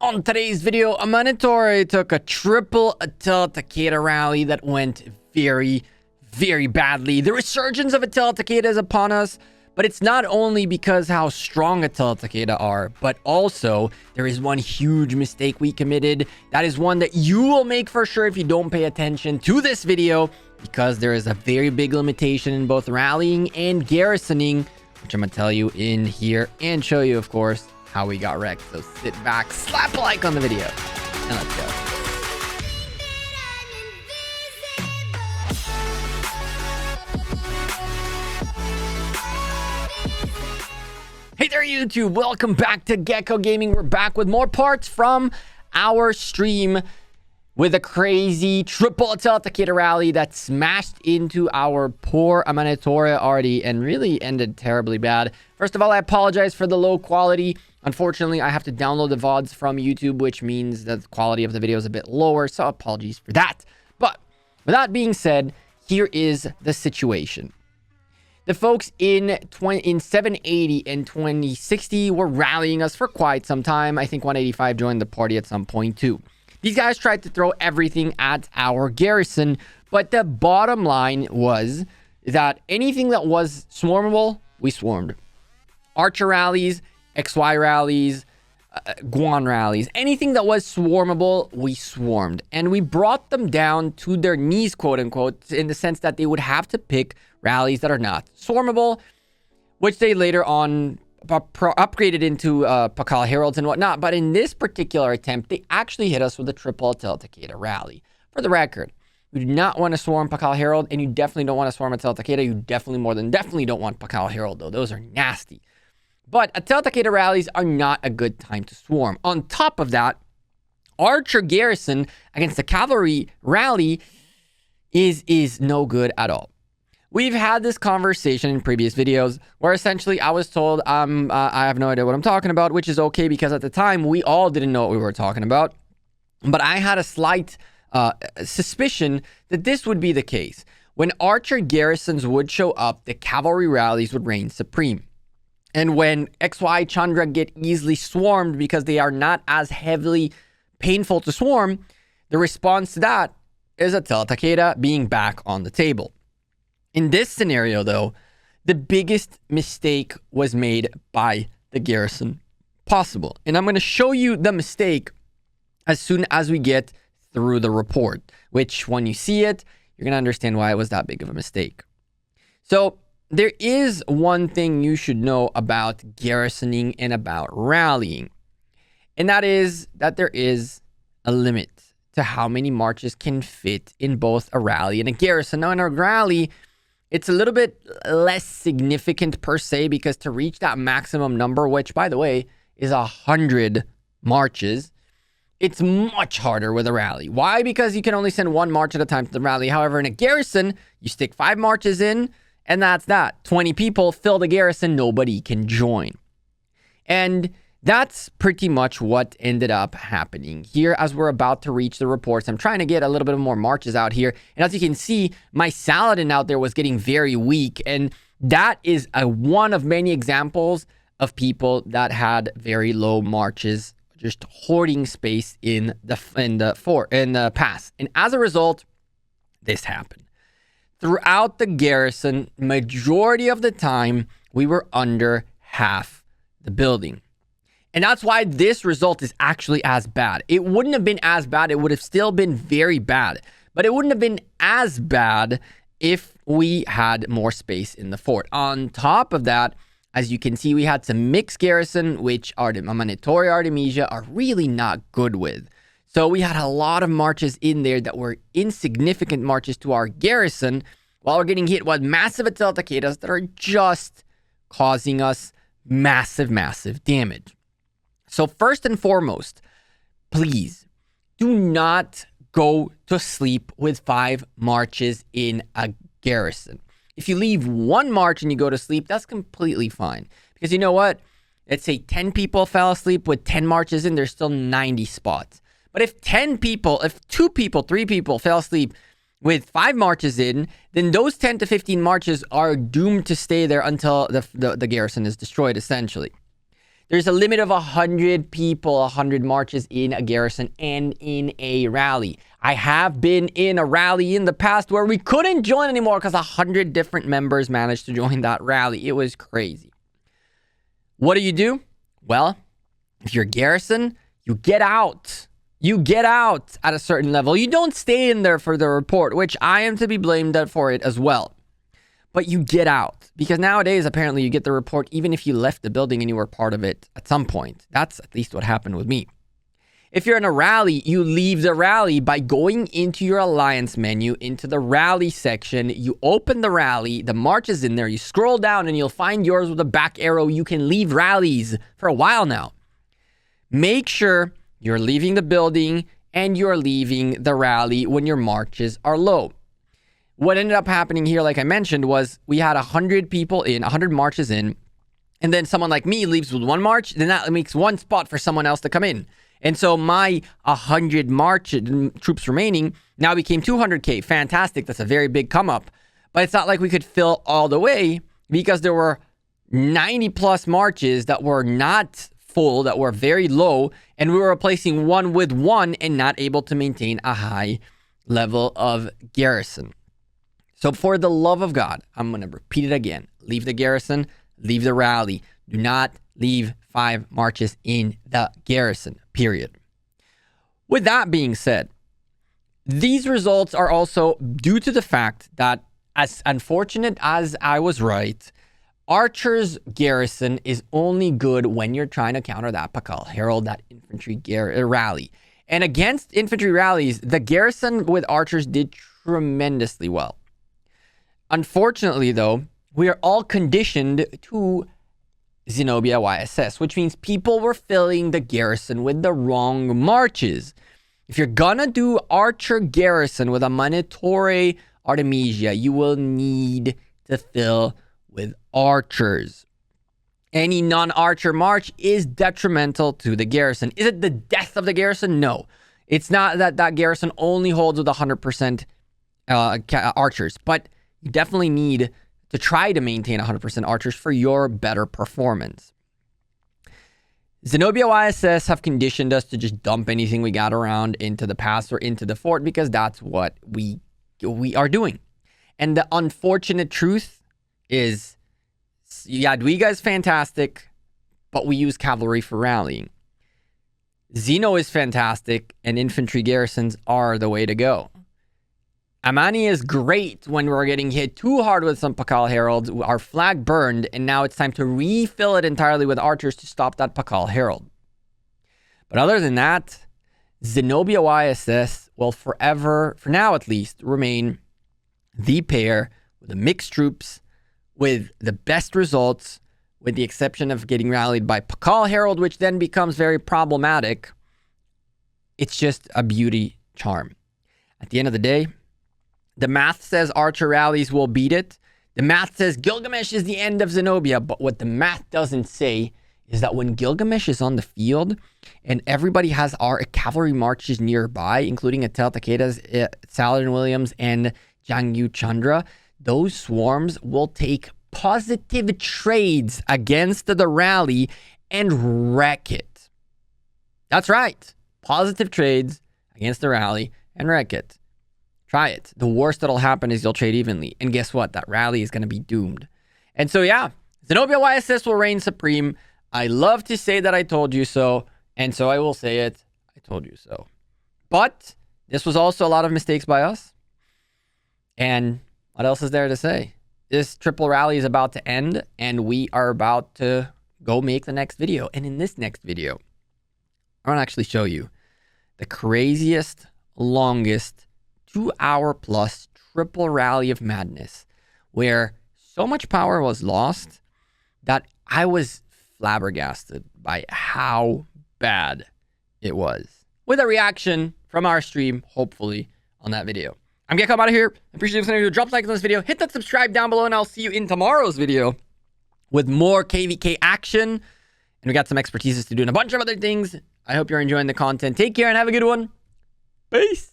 On today's video, Amanitore took a triple Attila Takeda rally that went very badly. The resurgence of Attila Takeda is upon us, but it's not only because how strong Attila Takeda are, but also there is one huge mistake we committed. That is one that you will make for sure if you don't pay attention to this video, because there is a very big limitation in both rallying and garrisoning, which I'm gonna tell you in here and show you, of course, how we got wrecked. So sit back, slap a like on the video, and let's go. Hey there, YouTube. Welcome back to Gekko Gaming. We're back with more parts from our stream with a crazy triple Attila Takeda rally that smashed into our poor Amanitore already and really ended terribly bad. First of all, I apologize for the low quality. Unfortunately, I have to download the VODs from YouTube, which means that the quality of the video is a bit lower, so apologies for that. But with that being said, here is the situation. The folks in 780 and 2060 were rallying us for quite some time. I think 185 joined the party at some point too. These guys tried to throw everything at our garrison, but the bottom line was that anything that was swarmable, we swarmed. Archer rallies, XY rallies, Guan rallies, anything that was swarmable, we swarmed. And we brought them down to their knees, quote unquote, in the sense that they would have to pick rallies that are not swarmable, which they later on upgraded into Pakal Heralds and whatnot. But in this particular attempt, they actually hit us with a triple Attila Takeda rally. For the record, you do not want to swarm Pakal Herald, and you definitely don't want to swarm Attila Takeda. You definitely, more than definitely, don't want Pakal Herald, though. Those are nasty. But Attila Takeda rallies are not a good time to swarm. On top of that, Archer garrison against the cavalry rally is no good at all. We've had this conversation in previous videos where essentially I was told I have no idea what I'm talking about, which is okay because at the time we all didn't know what we were talking about. But I had a slight suspicion that this would be the case. When Archer garrisons would show up, the cavalry rallies would reign supreme. And when XY Chandra get easily swarmed because they are not as heavily painful to swarm, the response to that is Attila Takeda being back on the table. In this scenario, though, the biggest mistake was made by the garrison possible. And I'm going to show you the mistake as soon as we get through the report, which when you see it, you're going to understand why it was that big of a mistake. So there is one thing you should know about garrisoning and about rallying. And that is that there is a limit to how many marches can fit in both a rally and a garrison. Now, in a rally, it's a little bit less significant per se, because to reach that maximum number, which by the way is 100 marches, it's much harder with a rally. Why? Because you can only send one march at a time to the rally. However, in a garrison, you stick 5 marches in, and that's that. 20 people fill the garrison, nobody can join. And that's pretty much what ended up happening here as we're about to reach the reports. I'm trying to get a little bit more marches out here. And as you can see, my Saladin out there was getting very weak. And that is one of many examples of people that had very low marches, just hoarding space in the pass. And as a result, this happened. Throughout the garrison, majority of the time, we were under half the building. And that's why this result is actually as bad. It wouldn't have been as bad. It would have still been very bad. But it wouldn't have been as bad if we had more space in the fort. On top of that, as you can see, we had some mixed garrison, which Amanitore Artemisia are really not good with. So we had a lot of marches in there that were insignificant marches to our garrison, while we're getting hit with massive Attila Takedas that are just causing us massive damage. So first and foremost, please do not go to sleep with 5 marches in a garrison. If you leave 1 march and you go to sleep, that's completely fine. Because you know what? Let's say 10 people fell asleep with 10 marches in, there's still 90 spots. But if 10 people, if 2 people, 3 people fell asleep with 5 marches in, then those 10 to 15 marches are doomed to stay there until the garrison is destroyed, essentially. There's a limit of 100 people, 100 marches in a garrison and in a rally. I have been in a rally in the past where we couldn't join anymore because 100 different members managed to join that rally. It was crazy. What do? Well, if you're a garrison, you get out. You get out at a certain level. You don't stay in there for the report, which I am to be blamed for it as well. But you get out, because nowadays, apparently, you get the report even if you left the building and you were part of it at some point. That's at least what happened with me. If you're in a rally, you leave the rally by going into your alliance menu, into the rally section. You open the rally, the march is in there. You scroll down and you'll find yours with a back arrow. You can leave rallies for a while now. Make sure you're leaving the building and you're leaving the rally when your marches are low. What ended up happening here, like I mentioned, was we had 100 people in, 100 marches in, and then someone like me leaves with one march, then that makes one spot for someone else to come in. And so my 100 troops remaining now became 200K. Fantastic. That's a very big come up. But it's not like we could fill all the way because there were 90 plus marches that were not full, that were very low, and we were replacing one with one and not able to maintain a high level of garrison. So for the love of God, I'm going to repeat it again. Leave the garrison, leave the rally. Do not leave 5 marches in the garrison, period. With that being said, these results are also due to the fact that, as unfortunate as I was right, Archer's garrison is only good when you're trying to counter that Pakal Herald, that infantry rally. And against infantry rallies, the garrison with archers did tremendously well. Unfortunately, though, we are all conditioned to Zenobia YSS, which means people were filling the garrison with the wrong marches. If you're gonna do archer garrison with a Manitore Artemisia, you will need to fill with archers. Any non-archer march is detrimental to the garrison. Is it the death of the garrison? No. It's not that that garrison only holds with 100% archers, but you definitely need to try to maintain 100% archers for your better performance. Zenobia YSS have conditioned us to just dump anything we got around into the pass or into the fort because that's what we are doing. And the unfortunate truth is, yeah, Dwiga is fantastic, but we use cavalry for rallying. Zeno is fantastic, and infantry garrisons are the way to go. Amani is great when we're getting hit too hard with some Pakal Heralds. Our flag burned, and now it's time to refill it entirely with archers to stop that Pakal Herald. But other than that, Zenobia YSS will forever, for now at least, remain the pair with the mixed troops with the best results, with the exception of getting rallied by Pakal Herald, which then becomes very problematic. It's just a beauty charm. At the end of the day, the math says archer rallies will beat it. The math says Gilgamesh is the end of Zenobia, but what the math doesn't say is that when Gilgamesh is on the field and everybody has our cavalry marches nearby, including Attila, Takeda's, Saladin Williams, and Jangyu Chandra, those swarms will take positive trades against the rally and wreck it. That's right. Positive trades against the rally and wreck it. Try it. The worst that'll happen is you'll trade evenly. And guess what? That rally is going to be doomed. And so, yeah, Zenobia YSS will reign supreme. I love to say that I told you so. And so I will say it. I told you so. But this was also a lot of mistakes by us. And what else is there to say? This triple rally is about to end, and we are about to go make the next video. And in this next video, I want to actually show you the craziest, longest, 2-hour plus triple rally of madness, where so much power was lost that I was flabbergasted by how bad it was. With a reaction from our stream, hopefully, on that video. I'm Gekko, I'm out of here. I appreciate you listening. Drop a like on this video. Hit that subscribe down below, and I'll see you in tomorrow's video with more KVK action. And we got some expertises to do and a bunch of other things. I hope you're enjoying the content. Take care and have a good one. Peace.